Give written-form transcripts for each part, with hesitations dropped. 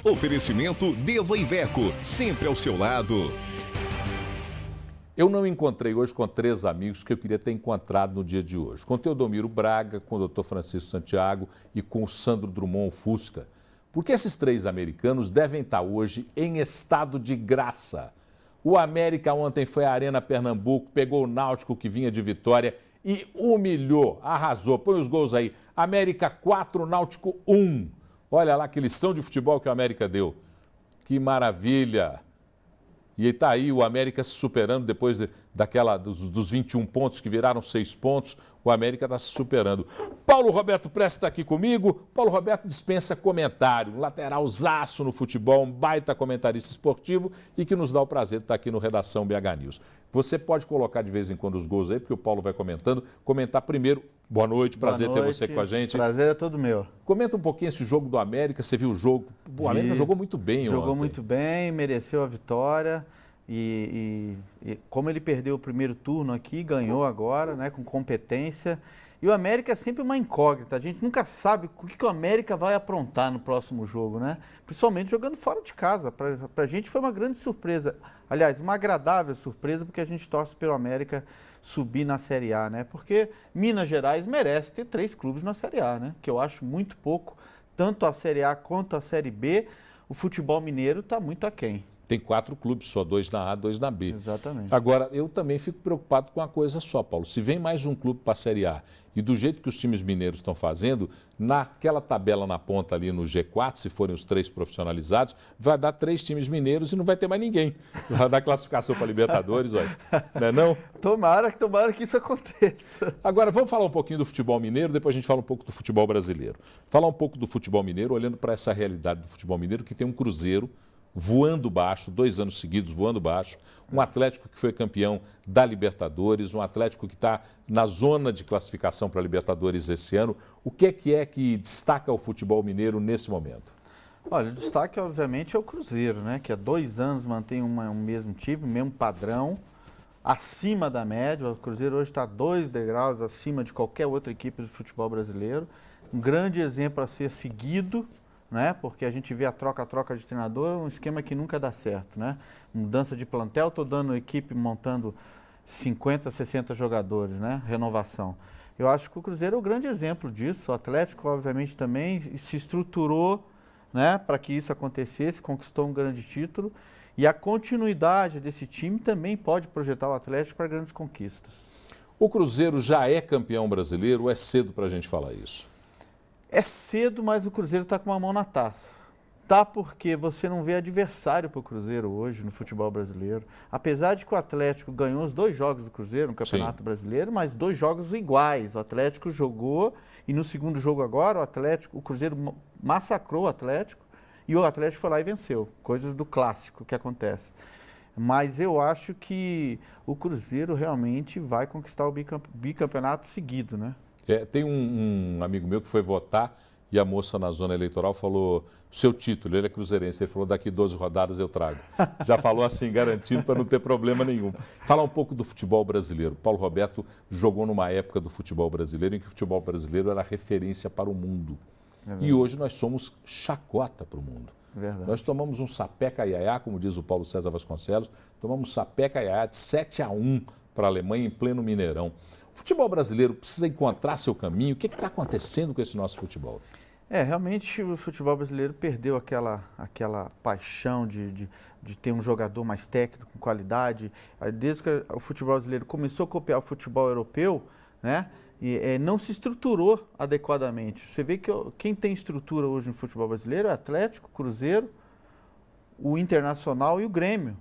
Oferecimento Deva Iveco, sempre ao seu lado. Eu não encontrei hoje com 3 amigos que eu queria ter encontrado no dia de hoje. Com o Teodomiro Braga, com o Dr. Francisco Santiago e com o Sandro Drummond Fusca. Porque esses 3 americanos devem estar hoje em estado de graça. O América ontem foi à Arena Pernambuco, pegou o Náutico que vinha de vitória e humilhou, arrasou. Põe os gols aí. América 4, Náutico 1. Olha lá que lição de futebol que o América deu. Que maravilha! E está aí o América se superando depois dos 21 pontos que viraram 6 pontos. O América está se superando. Paulo Roberto Prestes está aqui comigo. Paulo Roberto dispensa comentário. Um lateralzaço no futebol, um baita comentarista esportivo e que nos dá o prazer de estar aqui no Redação BH News. Você pode colocar de vez em quando os gols aí, porque o Paulo vai comentando. Comentar primeiro. Boa noite, prazer ter você com a gente. Prazer é todo meu. Comenta um pouquinho esse jogo do América, você viu o jogo? O América jogou muito bem ontem. Jogou muito bem, mereceu a vitória e como ele perdeu o primeiro turno aqui, ganhou agora, né, com competência. E o América é sempre uma incógnita, a gente nunca sabe o que o América vai aprontar no próximo jogo, né? Principalmente jogando fora de casa, para a gente foi uma grande surpresa. Aliás, uma agradável surpresa, porque a gente torce pelo América subir na Série A, né? Porque Minas Gerais merece ter 3 clubes na Série A, né? Que eu acho muito pouco, tanto a Série A quanto a Série B. O futebol mineiro está muito aquém. Tem 4 clubes, só 2 na A, 2 na B. Exatamente. Agora, eu também fico preocupado com uma coisa só, Paulo. Se vem mais um clube para a Série A e do jeito que os times mineiros estão fazendo, naquela tabela na ponta ali no G4, se forem os 3 profissionalizados, vai dar 3 times mineiros e não vai ter mais ninguém. Vai dar classificação para Libertadores, olha. Não é não? Tomara que isso aconteça. Agora, vamos falar um pouquinho do futebol mineiro, depois a gente fala um pouco do futebol brasileiro. Falar um pouco do futebol mineiro, olhando para essa realidade do futebol mineiro, que tem um Cruzeiro voando baixo, 2 anos seguidos voando baixo, um Atlético que foi campeão da Libertadores, um Atlético que está na zona de classificação para a Libertadores esse ano. O que é que destaca o futebol mineiro nesse momento? Olha, o destaque, obviamente, é o Cruzeiro, né? Que há 2 anos mantém um mesmo tipo, mesmo padrão, acima da média. O Cruzeiro hoje está 2 degraus acima de qualquer outra equipe do futebol brasileiro. Um grande exemplo a ser seguido, né? Porque a gente vê a troca de treinador, um esquema que nunca dá certo, né? Mudança de plantel, estou dando equipe, montando 50, 60 jogadores, né? Renovação. Eu acho que o Cruzeiro é o grande exemplo disso. O Atlético, obviamente, também se estruturou, né, para que isso acontecesse, conquistou um grande título. E a continuidade desse time também pode projetar o Atlético para grandes conquistas. O Cruzeiro já é campeão brasileiro ou é cedo para a gente falar isso? É cedo, mas o Cruzeiro está com uma mão na taça. Tá, porque você não vê adversário para o Cruzeiro hoje no futebol brasileiro. Apesar de que o Atlético ganhou os 2 jogos do Cruzeiro no Campeonato Brasileiro, mas 2 jogos iguais. O Atlético jogou e no segundo jogo agora o Cruzeiro massacrou o Atlético e o Atlético foi lá e venceu. Coisas do clássico que acontece. Mas eu acho que o Cruzeiro realmente vai conquistar o bicampeonato seguido, né? Tem um amigo meu que foi votar e a moça na zona eleitoral falou, seu título, ele é cruzeirense, ele falou, daqui 12 rodadas eu trago. Já falou assim, garantindo para não ter problema nenhum. Falar um pouco do futebol brasileiro. Paulo Roberto jogou numa época do futebol brasileiro em que o futebol brasileiro era referência para o mundo. E hoje nós somos chacota para o mundo. Verdade. Nós tomamos um sapé-caiaiá, como diz o Paulo César Vasconcelos, tomamos um sapé-caiaiá de 7-1 para a Alemanha em pleno Mineirão. O futebol brasileiro precisa encontrar seu caminho. O que está acontecendo com esse nosso futebol? Realmente o futebol brasileiro perdeu aquela paixão de ter um jogador mais técnico, com qualidade. Desde que o futebol brasileiro começou a copiar o futebol europeu, né, não se estruturou adequadamente. Você vê que quem tem estrutura hoje no futebol brasileiro é o Atlético, Cruzeiro, o Internacional e o Grêmio.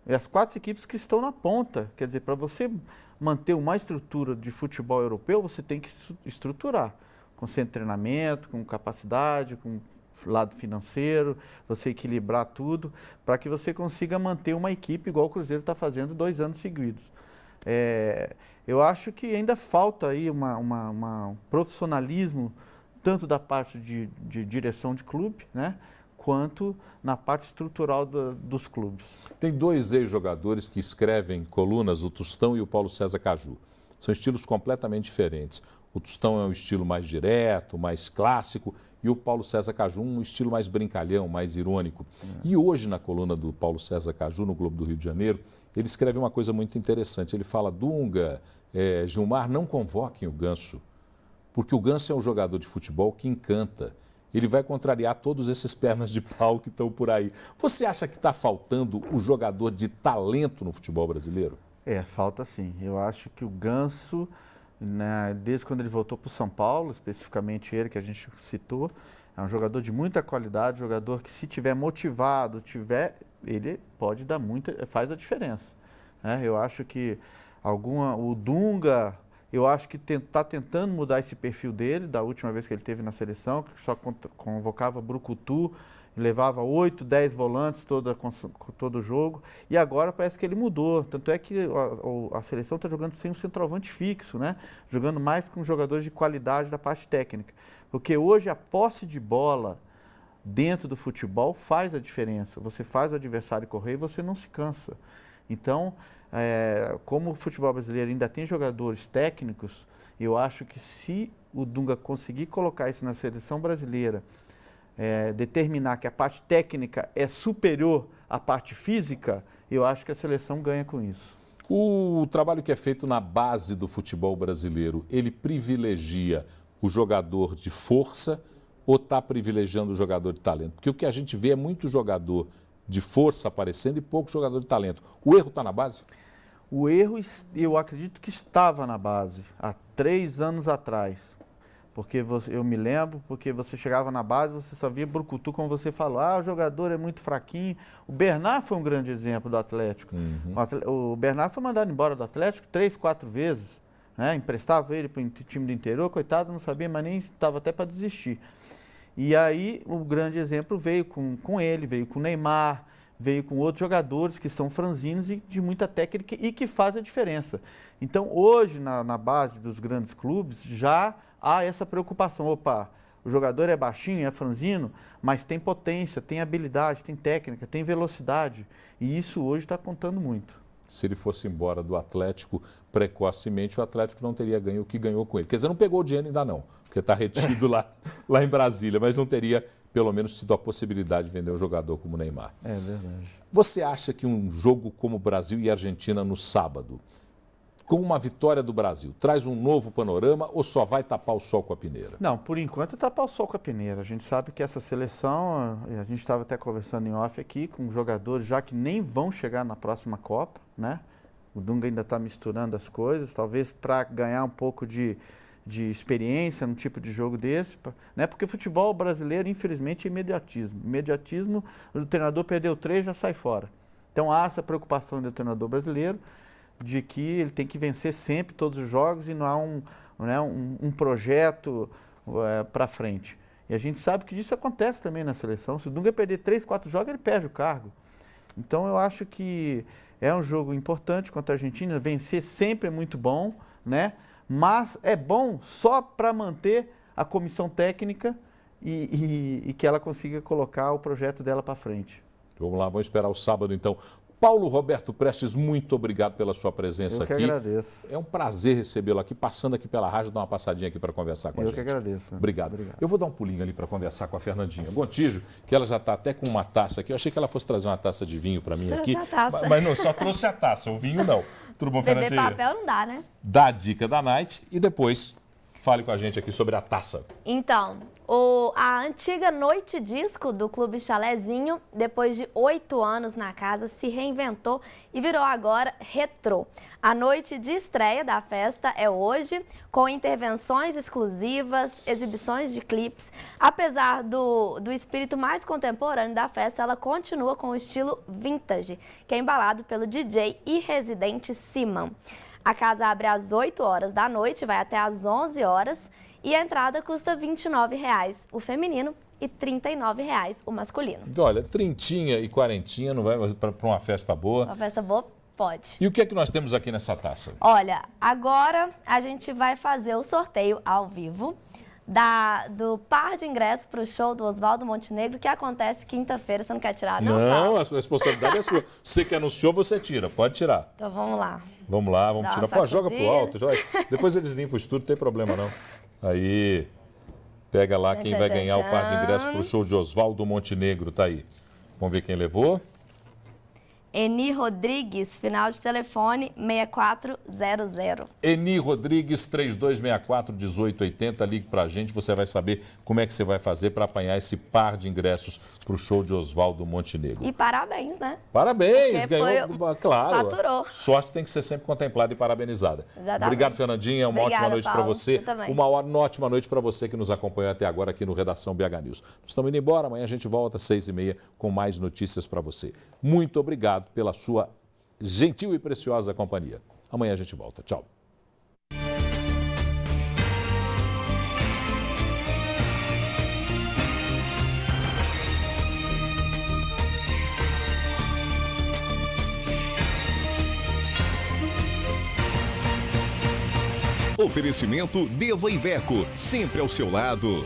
E as 4 equipes que estão na ponta. Quer dizer, para você manter uma estrutura de futebol europeu, você tem que estruturar. Com centro de treinamento, com capacidade, com lado financeiro, você equilibrar tudo, para que você consiga manter uma equipe igual o Cruzeiro está fazendo 2 anos seguidos. Eu acho que ainda falta aí um profissionalismo, tanto da parte de direção de clube, né, quanto na parte estrutural dos clubes. Tem 2 ex-jogadores que escrevem colunas, o Tostão e o Paulo César Caju. São estilos completamente diferentes. O Tostão é um estilo mais direto, mais clássico, e o Paulo César Caju um estilo mais brincalhão, mais irônico. E hoje, na coluna do Paulo César Caju, no Globo do Rio de Janeiro, ele escreve uma coisa muito interessante. Ele fala, Dunga, Gilmar, não convoquem o Ganso, porque o Ganso é um jogador de futebol que encanta. Ele vai contrariar todos esses pernas de pau que estão por aí. Você acha que está faltando o jogador de talento no futebol brasileiro? Falta sim. Eu acho que o Ganso, né, desde quando ele voltou para o São Paulo, especificamente ele que a gente citou, é um jogador de muita qualidade, jogador que se tiver motivado, ele pode dar faz a diferença. Né? Eu acho que o Dunga, eu acho que está tentando mudar esse perfil dele, da última vez que ele esteve na seleção, que só convocava brucutu, levava 8, 10 volantes todo jogo, e agora parece que ele mudou. Tanto é que a seleção está jogando sem um centroavante fixo, né? Jogando mais com jogadores de qualidade da parte técnica. Porque hoje a posse de bola dentro do futebol faz a diferença. Você faz o adversário correr e você não se cansa. Então, como o futebol brasileiro ainda tem jogadores técnicos, eu acho que se o Dunga conseguir colocar isso na seleção brasileira, determinar que a parte técnica é superior à parte física, eu acho que a seleção ganha com isso. O trabalho que é feito na base do futebol brasileiro, ele privilegia o jogador de força ou está privilegiando o jogador de talento? Porque o que a gente vê é muito jogador de força aparecendo e pouco jogador de talento. O erro está na base? O erro, eu acredito que estava na base, há 3 anos atrás. Porque eu me lembro, porque você chegava na base, você só via brucutu, como você falou, o jogador é muito fraquinho. O Bernard foi um grande exemplo do Atlético. O Bernard foi mandado embora do Atlético 3, 4 vezes. Né? Emprestava ele para o time do interior, coitado, não sabia, mas nem estava até para desistir. E aí o grande exemplo veio com ele, veio com o Neymar, veio com outros jogadores que são franzinos e de muita técnica e que fazem a diferença. Então hoje, na base dos grandes clubes, já há essa preocupação. O jogador é baixinho, é franzino, mas tem potência, tem habilidade, tem técnica, tem velocidade. E isso hoje está contando muito. Se ele fosse embora do Atlético precocemente, o Atlético não teria ganho o que ganhou com ele. Quer dizer, não pegou o dinheiro ainda não, porque está retido lá em Brasília, mas não teria, pelo menos, tido a possibilidade de vender um jogador como o Neymar. É verdade. Você acha que um jogo como Brasil e Argentina no sábado, com uma vitória do Brasil, traz um novo panorama ou só vai tapar o sol com a peneira? Não, por enquanto tapar o sol com a peneira. A gente sabe que essa seleção, a gente estava até conversando em off aqui, com jogadores já que nem vão chegar na próxima Copa, né? O Dunga ainda está misturando as coisas, talvez para ganhar um pouco de experiência num tipo de jogo desse, né? Porque o futebol brasileiro, infelizmente, é imediatismo. Imediatismo, o treinador perdeu 3, já sai fora. Então há essa preocupação do treinador brasileiro, de que ele tem que vencer sempre todos os jogos e não há um projeto para frente. E a gente sabe que isso acontece também na seleção. Se o Dunga perder 3, 4 jogos, ele perde o cargo. Então eu acho que é um jogo importante contra a Argentina. Vencer sempre é muito bom, né? Mas é bom só para manter a comissão técnica e que ela consiga colocar o projeto dela para frente. Vamos lá, vamos esperar o sábado então. Paulo Roberto Prestes, muito obrigado pela sua presença aqui. Eu que agradeço. É um prazer recebê-lo aqui, passando aqui pela rádio, dar uma passadinha aqui para conversar com a gente. Eu que agradeço. Obrigado. Eu vou dar um pulinho ali para conversar com a Fernandinha Gontijo, que ela já está até com uma taça aqui. Eu achei que ela fosse trazer uma taça de vinho para mim aqui. A taça. Mas não, só trouxe a taça, o vinho não. Tudo bom, Fernandinha? Beber papel não dá, né? Dá a dica da Night e depois fale com a gente aqui sobre a taça. Então, a antiga Noite Disco do Clube Chalezinho, depois de 8 anos na casa, se reinventou e virou agora retrô. A noite de estreia da festa é hoje, com intervenções exclusivas, exibições de clipes. Apesar do espírito mais contemporâneo da festa, ela continua com o estilo vintage, que é embalado pelo DJ e residente Siman. A casa abre às 8 horas da noite, vai até às 11 horas e a entrada custa R$ 29,00 o feminino e R$ 39,00 o masculino. Olha, trintinha e quarentinha não vai para uma festa boa. Uma festa boa? Pode. E o que é que nós temos aqui nessa taça? Olha, agora a gente vai fazer o sorteio ao vivo do par de ingressos para o show do Oswaldo Montenegro, que acontece quinta-feira. Você não quer tirar, não? Não, a responsabilidade é sua. Você que anunciou, você tira. Pode tirar. Então vamos lá. Vamos lá, vamos tirar. Pô, joga pro alto. Joga. Depois eles limpam o estúdio, não tem problema não. Aí. Pega lá quem vai ganhar o par de ingressos para o show de Oswaldo Montenegro, tá aí. Vamos ver quem levou. Eni Rodrigues, final de telefone 6400. Eni Rodrigues, 3264-1880. Ligue pra gente, você vai saber como é que você vai fazer para apanhar esse par de ingressos pro show de Oswaldo Montenegro. E parabéns, né? Parabéns, porque ganhou, claro. Faturou. Sorte tem que ser sempre contemplada e parabenizada. Exatamente. Obrigado, Fernandinha. Uma ótima noite para você. Uma ótima noite para você que nos acompanhou até agora aqui no Redação BH News. Nós estamos indo embora, amanhã a gente volta às 6h30 com mais notícias para você. Muito obrigado pela sua gentil e preciosa companhia. Amanhã a gente volta. Tchau. Oferecimento Deva Iveco, sempre ao seu lado.